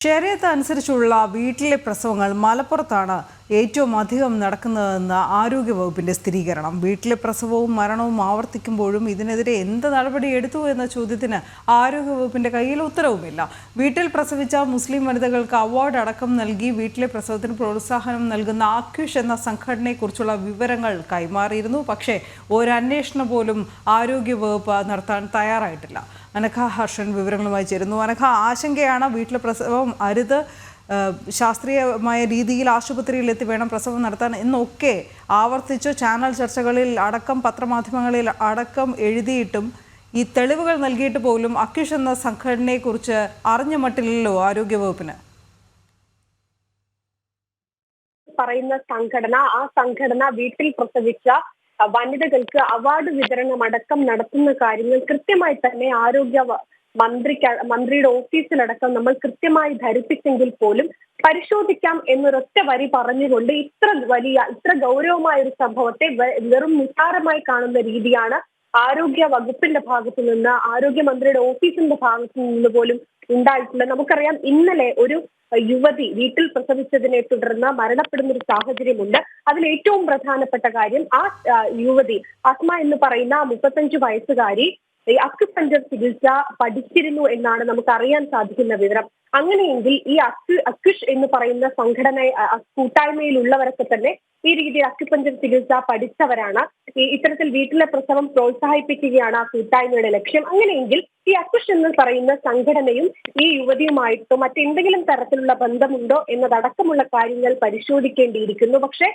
ശരീഅത്ത് അനുസരിച്ചുള്ള വീട്ടിലെ പ്രസവങ്ങൾ മലപ്പുറത്താണ് ഏറ്റവും അധികം നടക്കുന്നതെന്ന് ആരോഗ്യവകുപ്പിന്റെ സ്ഥിരീകരണം. വീട്ടിലെ പ്രസവവും മരണവും ആവർത്തിക്കുമ്പോഴും ഇതിനെതിരെ എന്ത് നടപടി എടുത്തു എന്ന ചോദ്യത്തിന് ആരോഗ്യവകുപ്പിന്റെ കയ്യിൽ ഉത്തരവുമില്ല. വീട്ടിൽ പ്രസവിച്ച മുസ്ലിം വനിതകൾക്ക് അവാർഡ് അടക്കം നൽകി വീട്ടിലെ പ്രസവത്തിന് പ്രോത്സാഹനം നൽകുന്ന അക്വിഷ് എന്ന സംഘടനയെക്കുറിച്ചുള്ള വിവരങ്ങൾ കൈമാറിയിരുന്നു. പക്ഷേ ഒരു അന്വേഷണം പോലും ആരോഗ്യവകുപ്പ് നടത്താൻ തയ്യാറായിട്ടില്ല. അനഘ ഹർഷൻ വിവരങ്ങളുമായി ചേരുന്നു. അനഘ, ആശങ്കയാണ് വീട്ടിലെ പ്രസവം അരുത്, ശാസ്ത്രീയമായ രീതിയിൽ ആശുപത്രിയിൽ എത്തി വേണം പ്രസവം നടത്താൻ എന്നൊക്കെ ആവർത്തിച്ചു ചാനൽ ചർച്ചകളിൽ അടക്കം പത്രമാധ്യമങ്ങളിൽ അടക്കം എഴുതിയിട്ടും ഈ തെളിവുകൾ നൽകിയിട്ട് പോലും അക്വിഷ് എന്ന സംഘടനയെക്കുറിച്ച് അറിഞ്ഞ മട്ടില്ലല്ലോ ആരോഗ്യവകുപ്പിന്. പറയുന്ന സംഘടന, ആ സംഘടന വീട്ടിൽ പ്രസവിച്ച വനിതകൾക്ക് അവാർഡ് വിതരണം അടക്കം നടത്തുന്ന കാര്യങ്ങൾ കൃത്യമായി തന്നെ മന്ത്രിയുടെ ഓഫീസിലടക്കം നമ്മൾ കൃത്യമായി ധരിപ്പിച്ചെങ്കിൽ പോലും പരിശോധിക്കാം എന്നൊരൊറ്റ വരി പറഞ്ഞുകൊണ്ട് ഇത്ര ഗൗരവമായ ഒരു സംഭവത്തെ വെറും നിസ്സാരമായി കാണുന്ന രീതിയാണ് ആരോഗ്യ വകുപ്പിന്റെ ഭാഗത്തു നിന്ന്, ആരോഗ്യമന്ത്രിയുടെ ഓഫീസിന്റെ ഭാഗത്തു നിന്ന് പോലും ഉണ്ടായിട്ടുള്ളത്. നമുക്കറിയാം, ഇന്നലെ ഒരു യുവതി വീട്ടിൽ പ്രസവിച്ചതിനെ തുടർന്ന് മരണപ്പെടുന്ന ഒരു സാഹചര്യമുണ്ട്. അതിൽ ഏറ്റവും പ്രധാനപ്പെട്ട കാര്യം, ആ യുവതി അസ്മ എന്ന് പറയുന്ന 35 വയസ്സുകാരി അക്യുപഞ്ചർ ചികിത്സ പഠിച്ചിരുന്നു എന്നാണ് നമുക്ക് അറിയാൻ സാധിക്കുന്ന വിവരം. അങ്ങനെയെങ്കിൽ ഈ അക്വിഷ് എന്ന് പറയുന്ന സംഘടന കൂട്ടായ്മയിലുള്ളവരൊക്കെ തന്നെ ഈ രീതിയിൽ അക്യുപഞ്ചർ ചികിത്സ പഠിച്ചവരാണ്. ഇത്തരത്തിൽ വീട്ടിലെ പ്രസവം പ്രോത്സാഹിപ്പിക്കുകയാണ് ആ കൂട്ടായ്മയുടെ ലക്ഷ്യം. അങ്ങനെയെങ്കിൽ ഈ അക്വിഷ് എന്ന് പറയുന്ന സംഘടനയും ഈ യുവതിയുമായിട്ടോ മറ്റെന്തെങ്കിലും തരത്തിലുള്ള ബന്ധമുണ്ടോ എന്നതടക്കമുള്ള കാര്യങ്ങൾ പരിശോധിക്കേണ്ടിയിരിക്കുന്നു. പക്ഷേ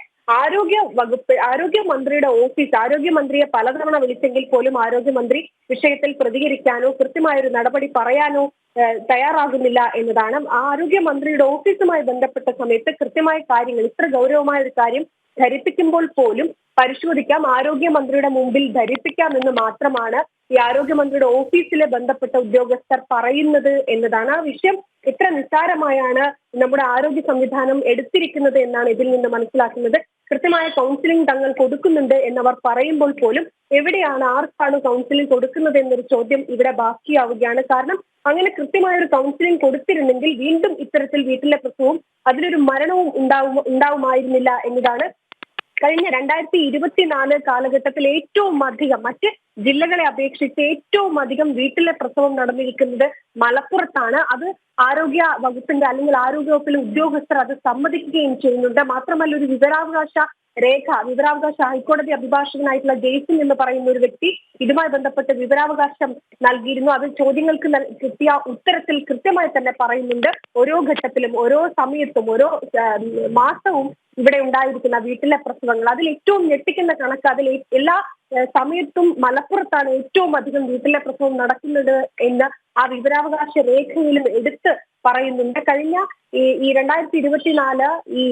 ആരോഗ്യമന്ത്രിയുടെ ഓഫീസ് ആരോഗ്യമന്ത്രിയെ പലതവണ വിളിച്ചെങ്കിൽ പോലും ആരോഗ്യമന്ത്രി വിഷയത്തിൽ പ്രതികരിക്കാനോ കൃത്യമായൊരു നടപടി പറയാനോ തയ്യാറാകുന്നില്ല എന്നതാണ്. ആരോഗ്യമന്ത്രിയുടെ ഓഫീസുമായി ബന്ധപ്പെട്ട സമയത്ത് കൃത്യമായ കാര്യങ്ങൾ, ഇത്ര ഗൗരവമായ ഒരു കാര്യം ധരിപ്പിക്കുമ്പോൾ പോലും പരിശോധിക്കാം, ആരോഗ്യമന്ത്രിയുടെ മുമ്പിൽ ധരിപ്പിക്കാം എന്ന് മാത്രമാണ് ഈ ആരോഗ്യമന്ത്രിയുടെ ഓഫീസിലെ ബന്ധപ്പെട്ട ഉദ്യോഗസ്ഥർ പറയുന്നത് എന്നതാണ്. ആ വിഷയം എത്ര നിസ്സാരമായാണ് നമ്മുടെ ആരോഗ്യ സംവിധാനം എടുത്തിരിക്കുന്നത് എന്നാണ് ഇതിൽ നിന്ന് മനസ്സിലാക്കുന്നത്. കൃത്യമായ കൗൺസിലിംഗ് തങ്ങൾ കൊടുക്കുന്നുണ്ട് എന്നവർ പറയുമ്പോൾ പോലും എവിടെയാണ്, ആർക്കാണ് കൗൺസിലിംഗ് കൊടുക്കുന്നത് എന്നൊരു ചോദ്യം ഇവിടെ ബാക്കിയാവുകയാണ്. കാരണം അങ്ങനെ കൃത്യമായ ഒരു കൗൺസിലിംഗ് കൊടുത്തിരുന്നെങ്കിൽ വീണ്ടും ഇത്തരത്തിൽ വീട്ടിലെ പ്രസവവും അതിലൊരു മരണവും ഉണ്ടാവുമായിരുന്നില്ല എന്നതാണ്. കഴിഞ്ഞ 2024 കാലഘട്ടത്തിൽ ഏറ്റവും അധികം, മറ്റ് ജില്ലകളെ അപേക്ഷിച്ച് ഏറ്റവും അധികം വീട്ടിലെ പ്രസവം നടന്നിരിക്കുന്നത് മലപ്പുറത്താണ്. അത് ആരോഗ്യ വകുപ്പിന്റെ അല്ലെങ്കിൽ ആരോഗ്യ വകുപ്പിലെ ഉദ്യോഗസ്ഥർ അത് സമ്മതിക്കുകയും ചെയ്യുന്നുണ്ട്. മാത്രമല്ല, ഒരു വിവരാവകാശ ഹൈക്കോടതി അഭിഭാഷകനായിട്ടുള്ള ജെയ്സൺ എന്ന് പറയുന്ന ഒരു വ്യക്തി ഇതുമായി ബന്ധപ്പെട്ട് വിവരാവകാശം നൽകിയിരുന്നു. അത് ചോദ്യങ്ങൾക്ക് കിട്ടിയ ഉത്തരത്തിൽ കൃത്യമായി തന്നെ പറയുന്നുണ്ട്, ഓരോ ഘട്ടത്തിലും ഓരോ സമയത്തും ഓരോ മാസവും ഇവിടെ ഉണ്ടായിരിക്കുന്ന വീട്ടിലെ പ്രസവങ്ങൾ, അതിൽ ഏറ്റവും ഞെട്ടിക്കുന്ന കണക്ക്, അതിൽ എല്ലാ സമയത്തും മലപ്പുറത്താണ് ഏറ്റവും അധികം വീട്ടിലെ പ്രസവം നടക്കുന്നത് എന്ന് ആ വിവരാവകാശ രേഖയിലും എടുത്ത് പറയുന്നുണ്ട്. കഴിഞ്ഞ ഈ 2024 ഈ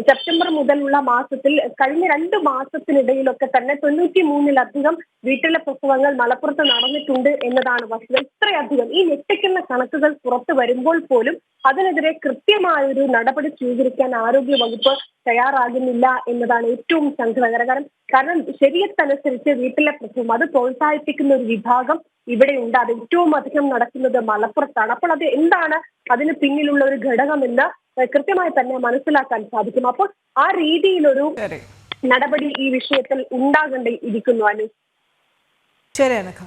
സെപ്റ്റംബർ മുതലുള്ള മാസത്തിൽ കഴിഞ്ഞ 2 മാസത്തിനിടയിലൊക്കെ തന്നെ 93-ലധികം വീട്ടിലെ പ്രസവങ്ങൾ മലപ്പുറത്ത് നടന്നിട്ടുണ്ട് എന്നതാണ് വസ്തുത. ഇത്രയധികം ഈ ഞെട്ടിക്കുന്ന കണക്കുകൾ പുറത്തു വരുമ്പോൾ പോലും അതിനെതിരെ കൃത്യമായൊരു നടപടി സ്വീകരിക്കാൻ ആരോഗ്യ വകുപ്പ് തയ്യാറാകുന്നില്ല എന്നതാണ് ഏറ്റവും സങ്കടകരം. കാരണം ശരീഅത്തനുസരിച്ച് വീട്ടിലെ പ്രസവം അത് പ്രോത്സാഹിപ്പിക്കുന്ന ഒരു വിഭാഗം ഇവിടെയുണ്ട്. അത് ഏറ്റവും അധികം നടക്കുന്നത് മലപ്പുറത്താണ്. അപ്പോൾ അത് എന്താണ് അതിന് പിന്നിലുള്ള ഒരു ഘടകമെന്ന് കൃത്യമായി തന്നെ മനസ്സിലാക്കാൻ സാധിക്കും. അപ്പോൾ ആ രീതിയിലൊരു നടപടി ഈ വിഷയത്തിൽ ഉണ്ടാകേണ്ടിയിരിക്കുന്നു. ശരി അനഘ.